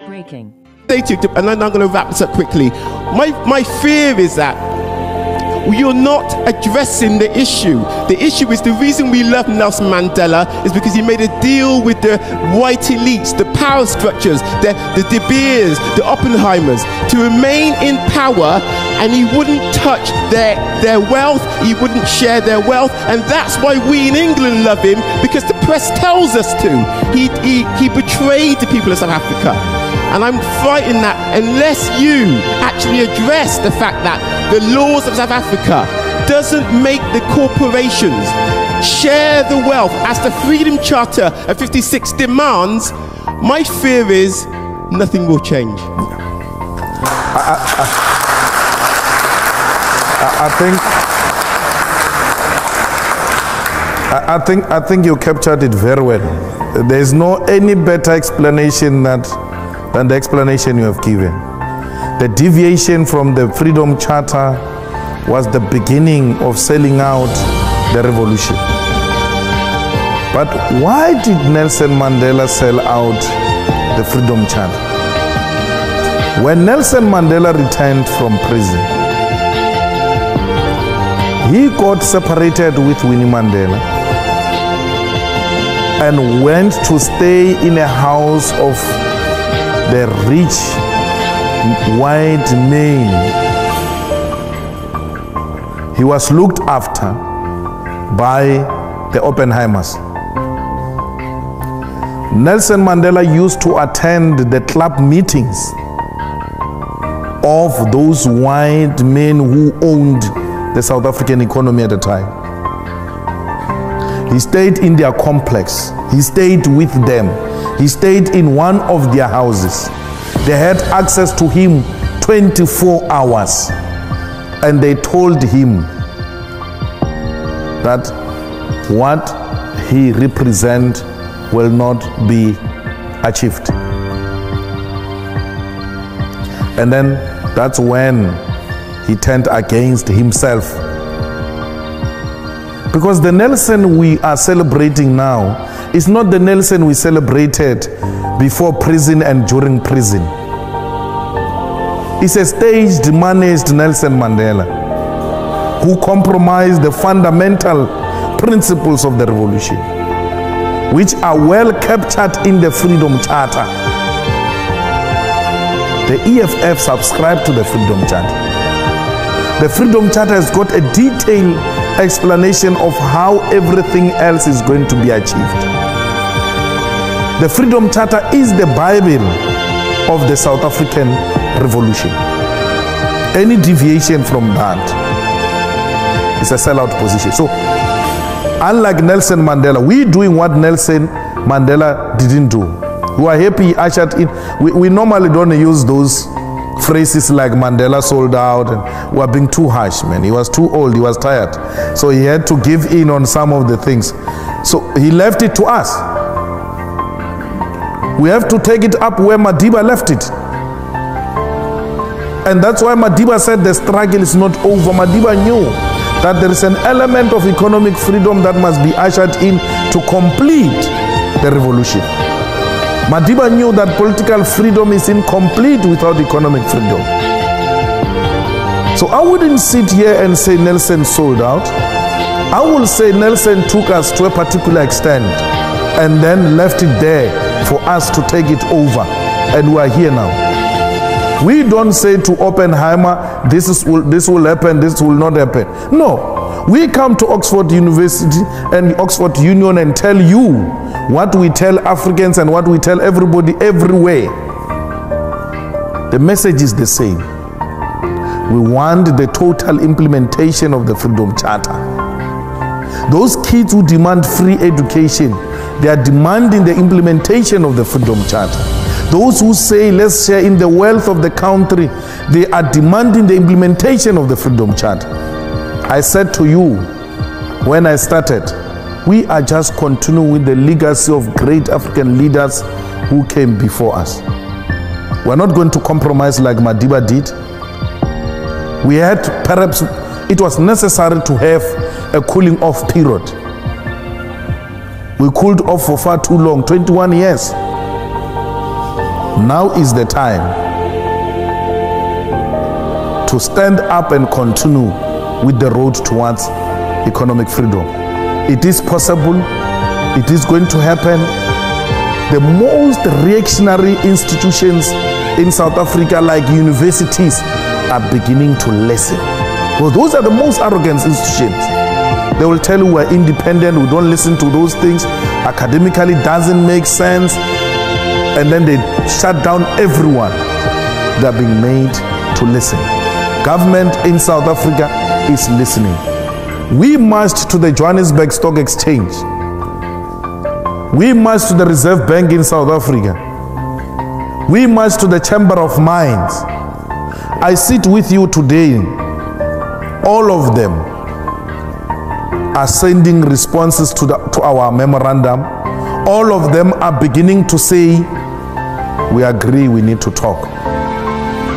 Breaking. And I'm going to wrap this up quickly. My fear is that you're not addressing the issue. The issue is the reason we love Nelson Mandela is because he made a deal with the white elites, the power structures, the De Beers, the Oppenheimers, to remain in power, and he wouldn't touch their wealth, he wouldn't share their wealth, and that's why we in England love him, because the press tells us to. He betrayed the people of South Africa. And I'm frightened that unless you actually address the fact that the laws of South Africa doesn't make the corporations share the wealth as the Freedom Charter of 56 demands, my fear is nothing will change. I think you captured it very well. There is no any better explanation than the explanation you have given. The deviation from the Freedom Charter was the beginning of selling out the revolution. But why did Nelson Mandela sell out the Freedom Charter? When Nelson Mandela returned from prison, he got separated with Winnie Mandela and went to stay in a house of the rich white men. He was looked after by the Oppenheimers. Nelson Mandela used to attend the club meetings of those white men who owned the South African economy at the time. He stayed in their complex. He stayed with them. He stayed in one of their houses. They had access to him 24 hours. And they told him that what he represents will not be achieved. And then that's when he turned against himself. Because the Nelson we are celebrating now is not the Nelson we celebrated before prison and during prison. It's a staged, managed Nelson Mandela who compromised the fundamental principles of the revolution, which are well captured in the Freedom Charter. The EFF subscribed to the Freedom Charter. The Freedom Charter has got a detailed explanation of how everything else is going to be achieved. The Freedom Charter is the Bible of the South African Revolution. Any deviation from that is a sellout position. So, unlike Nelson Mandela, we're doing what Nelson Mandela didn't do. We are happy he ushered in. We normally don't use those phrases like Mandela sold out and we are being too harsh, man. He was too old, he was tired. So he had to give in on some of the things. So he left it to us. We have to take it up where Madiba left it. And that's why Madiba said the struggle is not over. Madiba knew that there is an element of economic freedom that must be ushered in to complete the revolution. Madiba knew that political freedom is incomplete without economic freedom. So I wouldn't sit here and say Nelson sold out. I will say Nelson took us to a particular extent and then left it there for us to take it over. And we are here now. We don't say to Oppenheimer, this will happen, this will not happen. No. We come to Oxford University and Oxford Union and tell you what we tell Africans and what we tell everybody everywhere. The message is the same. We want the total implementation of the Freedom Charter. Those kids who demand free education, they are demanding the implementation of the Freedom Charter. Those who say let's share in the wealth of the country, they are demanding the implementation of the Freedom Charter. I said to you when I started, we are just continuing with the legacy of great African leaders who came before us. We're not going to compromise like Madiba did. We had, perhaps it was necessary to have a cooling off period. We cooled off for far too long, 21 years. Now is the time to stand up and continue with the road towards economic freedom. It is possible. It is going to happen. The most reactionary institutions in South Africa, like universities, are beginning to listen. Well, those are the most arrogant institutions. They will tell you we're independent, we don't listen to those things, academically doesn't make sense, and then they shut down everyone. They're being made to listen. Government in South Africa is listening. We marched to the Johannesburg Stock Exchange. We marched to the Reserve Bank in South Africa. We marched to the Chamber of Mines. I sit with you today. All of them are sending responses to our memorandum. All of them are beginning to say, we agree, we need to talk.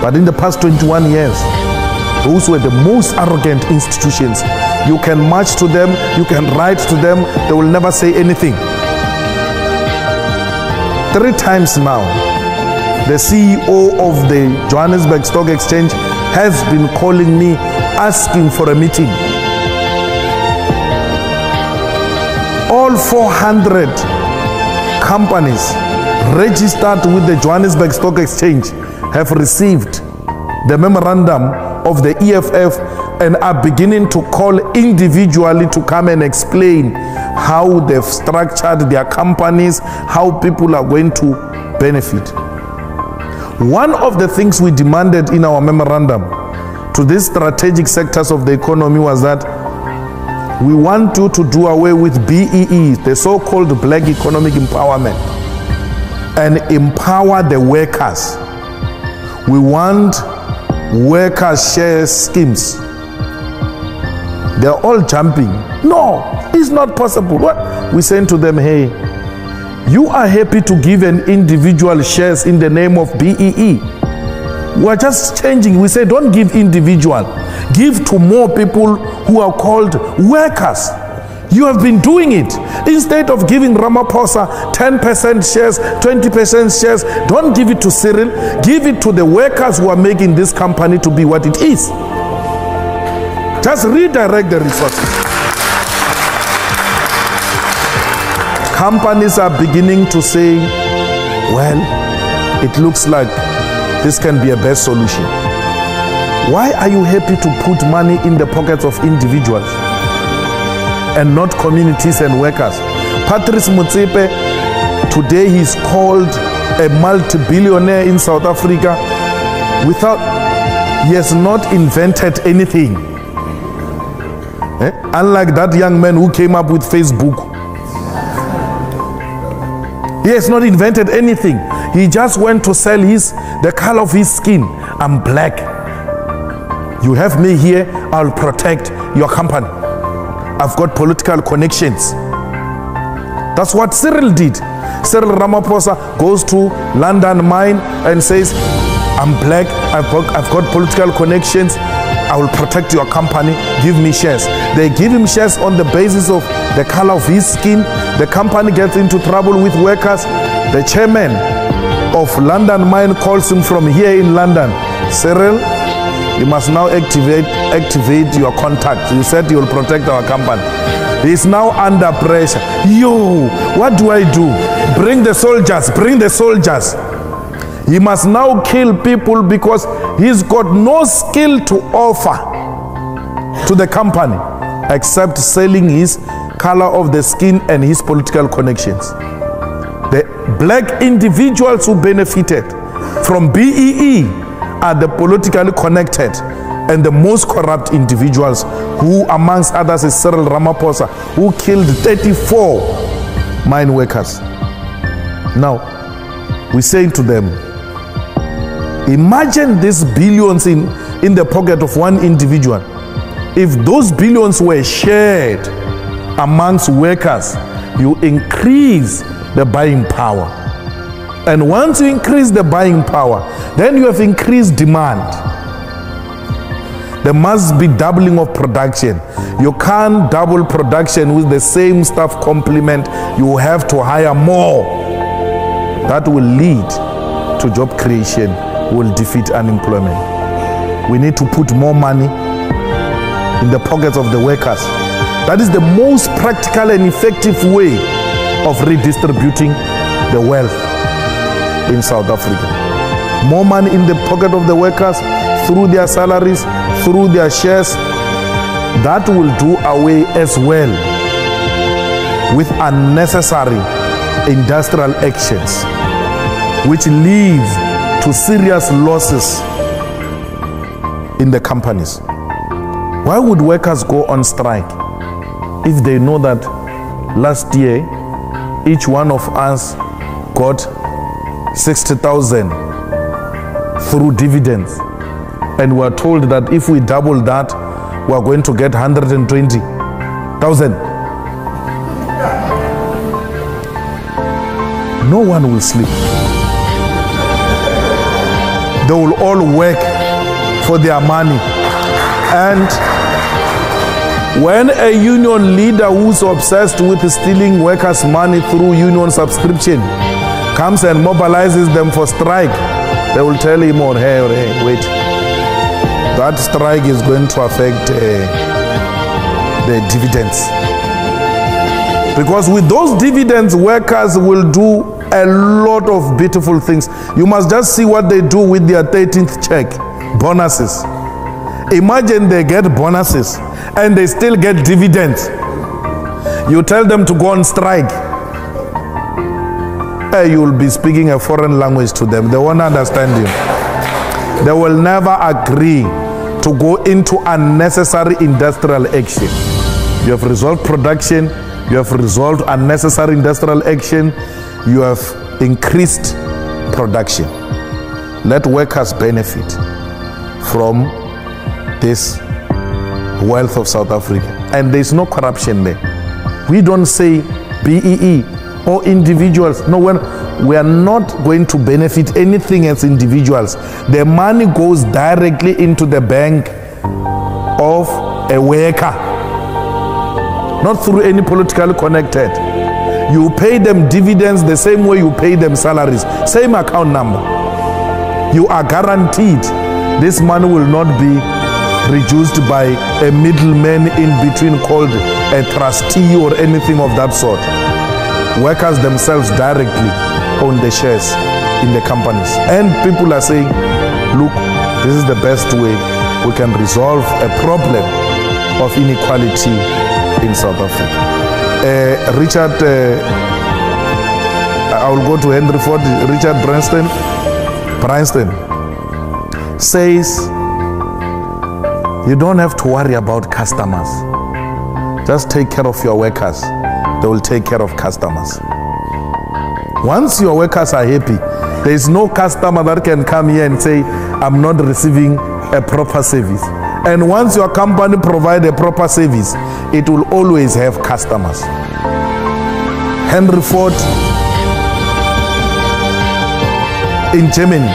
But in the past 21 years, those were the most arrogant institutions. You can march to them, you can write to them, they will never say anything. 3 times now, the CEO of the Johannesburg Stock Exchange has been calling me, asking for a meeting. All 400 companies registered with the Johannesburg Stock Exchange have received the memorandum of the EFF and are beginning to call individually to come and explain how they've structured their companies, how people are going to benefit. One of the things we demanded in our memorandum to these strategic sectors of the economy was that we want you to do away with BEE, the so-called Black Economic Empowerment, and empower the workers. We want worker share schemes. They're all jumping. No, it's not possible. What? We saying to them, hey, you are happy to give an individual shares in the name of BEE. We're just changing. We say don't give individual. Give to more people who are called workers. You have been doing it. Instead of giving Ramaphosa 10% shares, 20% shares, don't give it to Cyril. Give it to the workers who are making this company to be what it is. Just redirect the resources. Companies are beginning to say, well, it looks like this can be a best solution. Why are you happy to put money in the pockets of individuals and not communities and workers? Patrice Motsepe, today he's called a multi-billionaire in South Africa he has not invented anything. Unlike that young man who came up with Facebook. He has not invented anything. He just went to sell the color of his skin. I'm black. You have me here, I'll protect your company. I've got political connections. That's what Cyril did. Cyril Ramaphosa goes to London Mine and says, I'm black, I've got political connections, I will protect your company, give me shares. They give him shares on the basis of the color of his skin. The company gets into trouble with workers. The chairman of London Mine calls him from here in London. Cyril, you must now activate your contact. You said you will protect our company. He is now under pressure. Yo, what do I do? Bring the soldiers, bring the soldiers. He must now kill people because he's got no skill to offer to the company except selling his color of the skin and his political connections. The black individuals who benefited from BEE are the politically connected and the most corrupt individuals, who amongst others is Cyril Ramaphosa, who killed 34 mine workers. Now, we say to them, imagine these billions in the pocket of one individual. If those billions were shared amongst workers, you increase the buying power. And once you increase the buying power, Then you have increased demand. There must be doubling of production. You can't double production with the same staff complement. You have to hire more. That will lead to job creation, will defeat unemployment. We need to put more money in the pockets of the workers. That is the most practical and effective way of redistributing the wealth in South Africa. More money in the pocket of the workers through their salaries, through their shares. That will do away as well with unnecessary industrial actions, which leads to serious losses in the companies. Why would workers go on strike if they know that last year each one of us got 60,000 through dividends, and we're told that if we double that, we're going to get 120,000? No one will sleep. They will all work for their money. And when a union leader who's obsessed with stealing workers' money through union subscription comes and mobilizes them for strike, they will tell him, oh, hey, wait, that strike is going to affect the dividends. Because with those dividends, workers will do a lot of beautiful things. You must just see what they do with their 13th check, bonuses. Imagine they get bonuses and they still get dividends. You tell them to go on strike, you will be speaking a foreign language to them. They won't understand you. They will never agree to go into unnecessary industrial action. You have resolved production, you have resolved unnecessary industrial action, you have increased production. Let workers benefit from this wealth of South Africa. And there's no corruption there. We don't say BEE or individuals. No, we are not going to benefit anything as individuals. The money goes directly into the bank of a worker, not through any politically connected. You pay them dividends the same way you pay them salaries, same account number. You are guaranteed this money will not be reduced by a middleman in between called a trustee or anything of that sort. Workers themselves directly own the shares in the companies. And people are saying, look, this is the best way we can resolve a problem of inequality in South Africa. Richard, I will go to Henry Ford. Richard Branson says, you don't have to worry about customers. Just take care of your workers. They will take care of customers. Once your workers are happy, there is no customer that can come here and say, I'm not receiving a proper service. And once your company provides a proper service, it will always have customers. Henry Ford in Germany,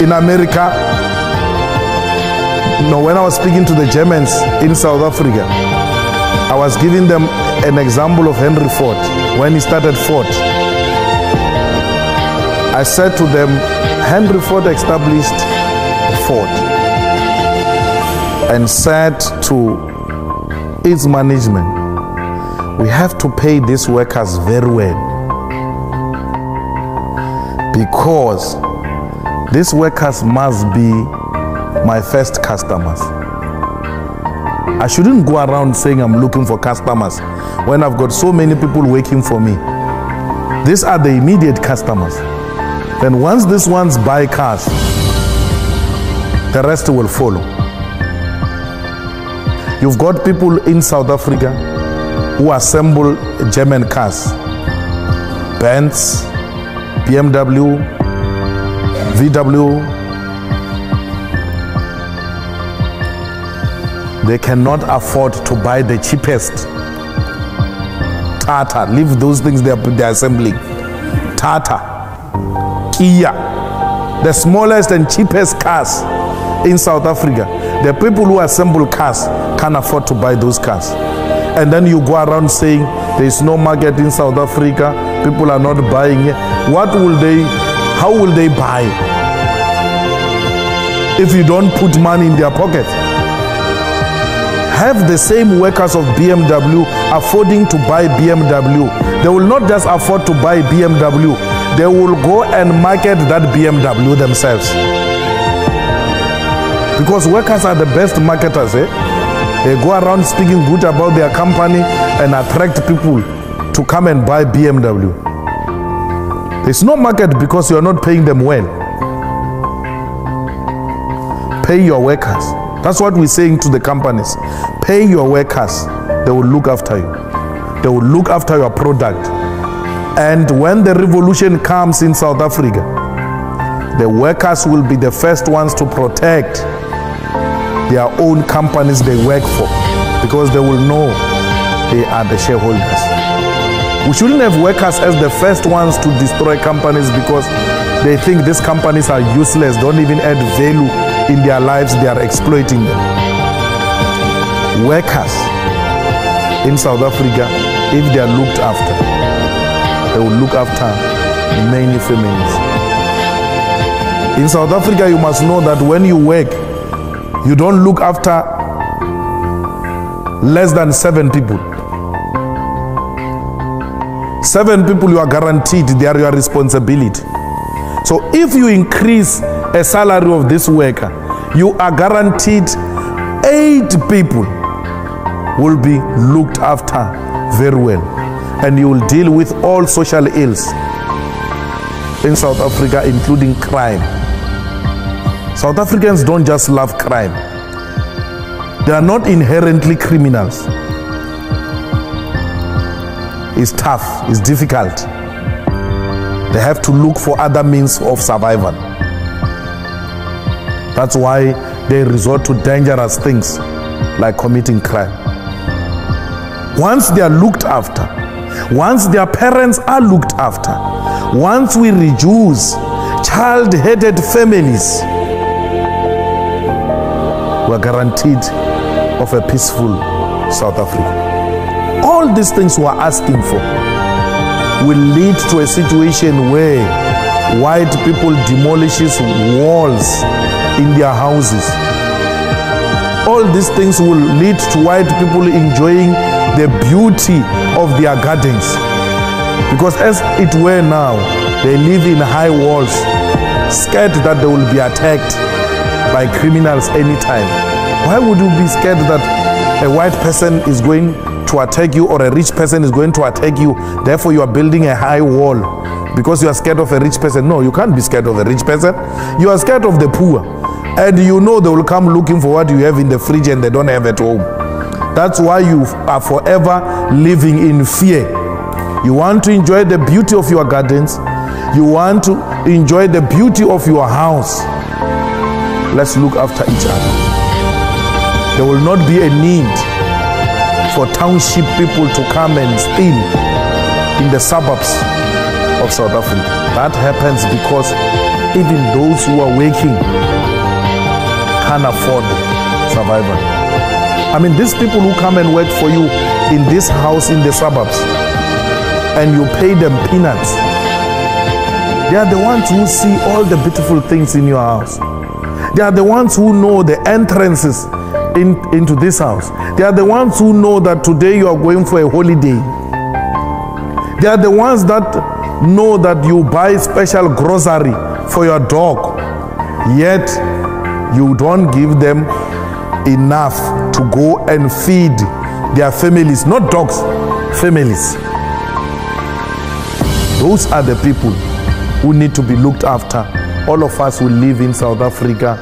in America, when I was speaking to the Germans in South Africa, I was giving them an example of Henry Ford when he started Ford. I said to them, Henry Ford established Ford and said to its management, we have to pay these workers very well, because these workers must be my first customers. I shouldn't go around saying I'm looking for customers when I've got so many people working for me. These are the immediate customers. Then once these ones buy cars, the rest will follow. You've got people in South Africa who assemble German cars, Benz, BMW, VW. They cannot afford to buy the cheapest Tata. Leave those things they're assembling. Tata, Kia, the smallest and cheapest cars in South Africa. The people who assemble cars can't afford to buy those cars. And then you go around saying there is no market in South Africa, people are not buying it. How will they buy if you don't put money in their pocket? Have the same workers of BMW affording to buy BMW. They will not just afford to buy BMW, they will go and market that BMW themselves. Because workers are the best marketers, eh? They go around speaking good about their company and attract people to come and buy BMW. There's no market because you are not paying them well. Pay your workers. That's what we're saying to the companies. Pay your workers. They will look after you. They will look after your product. And when the revolution comes in South Africa, the workers will be the first ones to protect their own companies they work for, because they will know they are the shareholders. We shouldn't have workers as the first ones to destroy companies because they think these companies are useless, don't even add value in their lives, they are exploiting them. Workers in South Africa, if they are looked after, they will look after many families. In South Africa, you must know that when you work, you don't look after less than 7 people. 7 people you are guaranteed, they are your responsibility. So if you increase a salary of this worker, you are guaranteed 8 people will be looked after very well. And you will deal with all social ills in South Africa, including crime. South Africans don't just love crime. They are not inherently criminals. It's tough, it's difficult. They have to look for other means of survival. That's why they resort to dangerous things like committing crime. Once they are looked after, once their parents are looked after, once we reduce child-headed families, we are guaranteed of a peaceful South Africa. All these things we are asking for will lead to a situation where white people demolishes walls in their houses. All these things will lead to white people enjoying the beauty of their gardens. Because as it were now, they live in high walls, scared that they will be attacked by criminals anytime. Why would you be scared that a white person is going to attack you or a rich person is going to attack you? Therefore you are building a high wall because you are scared of a rich person. No, you can't be scared of a rich person. You are scared of the poor. And you know they will come looking for what you have in the fridge and they don't have at home. That's why you are forever living in fear. You want to enjoy the beauty of your gardens. You want to enjoy the beauty of your house. Let's look after each other. There will not be a need for township people to come and steal in the suburbs of South Africa. That happens because even those who are working can't afford survival. I mean, these people who come and work for you in this house in the suburbs and you pay them peanuts, they are the ones who see all the beautiful things in your house. They are the ones who know the entrances into this house. They are the ones who know that today you are going for a holiday. They are the ones that know that you buy special grocery for your dog, yet you don't give them enough to go and feed their families, not dogs, families. Those are the people who need to be looked after. All of us will live in South Africa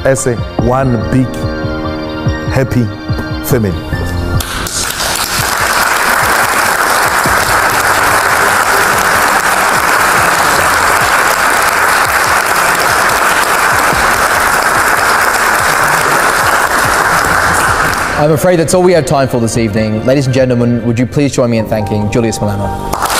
as a one big happy family. I'm afraid that's all we have time for this evening. Ladies and gentlemen, would you please join me in thanking Julius Malema?